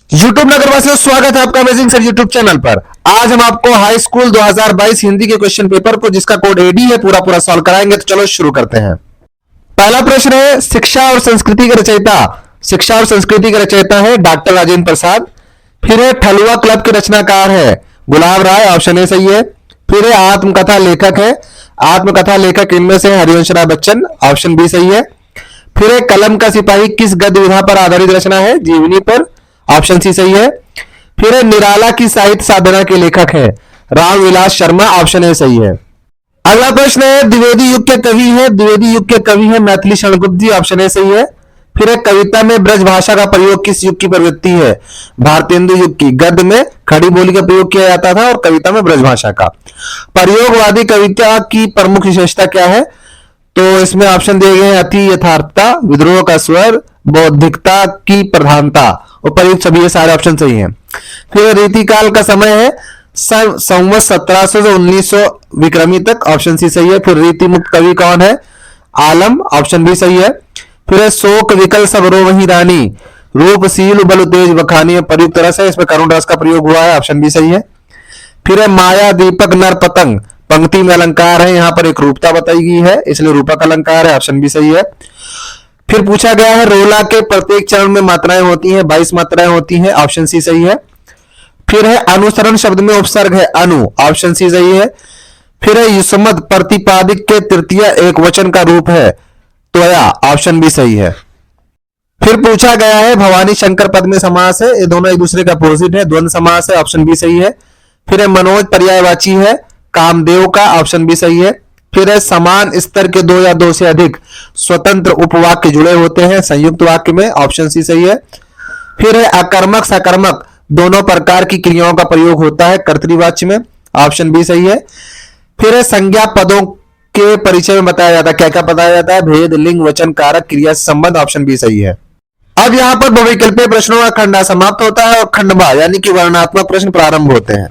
YouTube नगरवासियों, स्वागत है आपका अमेजिंग सर यूट्यूब चैनल पर। आज हम आपको हाई स्कूल 2022 हिंदी के क्वेश्चन पेपर को, जिसका कोड एडी है, पूरा सॉल्व कराएंगे। तो चलो शुरू करते हैं। पहला प्रश्न है, शिक्षा और संस्कृति के रचयिता। शिक्षा और संस्कृति के रचयिता है डॉक्टर राजेंद्र प्रसाद। फिर है ठलुआ क्लब के रचनाकार है गुलाब राय, ऑप्शन ए सही है। फिर है आत्मकथा लेखक है, आत्मकथा लेखक इनमें से हरिवंश राय बच्चन, ऑप्शन बी सही है। फिर है कलम का सिपाही किस गद्य विधा पर आधारित रचना है, जीवनी पर, ऑप्शन सी सही है। फिर है निराला की साहित्य साधना के लेखक है रामविलास शर्मा, ऑप्शन ए सही है। अगला प्रश्न है, द्विवेदी युग के कवि है, द्विवेदी युग के कवि है मैथिली शरणगुप्त जी, ऑप्शन ए सही है। फिर है कविता में ब्रज भाषा का प्रयोग किस युग की प्रवृत्ति है, भारतेंदु युग की। गद्य में खड़ी बोली का प्रयोग किया जाता था और कविता में ब्रज भाषा का। प्रयोगवादी कविता की प्रमुख विशेषता क्या है, तो इसमें ऑप्शन दिए गए हैं अति यथार्थता, विद्रोह का स्वर, बौद्धिकता की प्रधानता। उपर्युक्त सभी ये सारे ऑप्शन सही हैं। फिर रीतिकाल का समय है संवत 1700 से 1900 विक्रमी तक, ऑप्शन सी सही है। फिर रीति मुक्त कवि कौन है, आलम, ऑप्शन बी सही है। फिर शोक विकल सब रो वही रानी, रूपशील बल तेज बखानी, प्रयुक्त रस है, इसमें करुण रस का प्रयोग हुआ है, ऑप्शन बी सही है। फिर है माया दीपक नर पतंग, पंक्ति में अलंकार है, यहां पर एक रूपता बताई गई है इसलिए रूपक अलंकार है, ऑप्शन बी सही है। फिर पूछा गया है रोला के प्रत्येक चरण में मात्राएं होती हैं, 22 मात्राएं होती हैं, ऑप्शन सी सही है। फिर है अनुसरण शब्द में उपसर्ग है अनु, ऑप्शन सी सही है। फिर है युष्मद प्रतिपादिक के तृतीय एक वचन का रूप है त्वया, ऑप्शन बी सही है। फिर पूछा गया है भवानी शंकर पद में समास है, ये दोनों एक दूसरे का अपोजिट है, द्वंद्व समास है, ऑप्शन बी सही है। फिर है मनोज पर्यायवाची है कामदेव का, ऑप्शन बी सही है। फिर है समान स्तर के दो या दो से अधिक स्वतंत्र उपवाक्य जुड़े होते हैं संयुक्त वाक्य में, ऑप्शन सी सही है। फिर है अकर्मक सकर्मक दोनों प्रकार की क्रियाओं का प्रयोग होता है कर्तृवाच्य में, ऑप्शन बी सही है। फिर है संज्ञा पदों के परिचय में बताया जाता है, क्या क्या बताया जाता है, भेद, लिंग, वचन, कारक, क्रिया से संबंध, ऑप्शन बी सही है। अब यहां पर बहुविकल्पीय प्रश्नों का खंडा समाप्त होता है और खंडवा यानी कि वर्णनात्मक प्रश्न प्रारंभ होते हैं।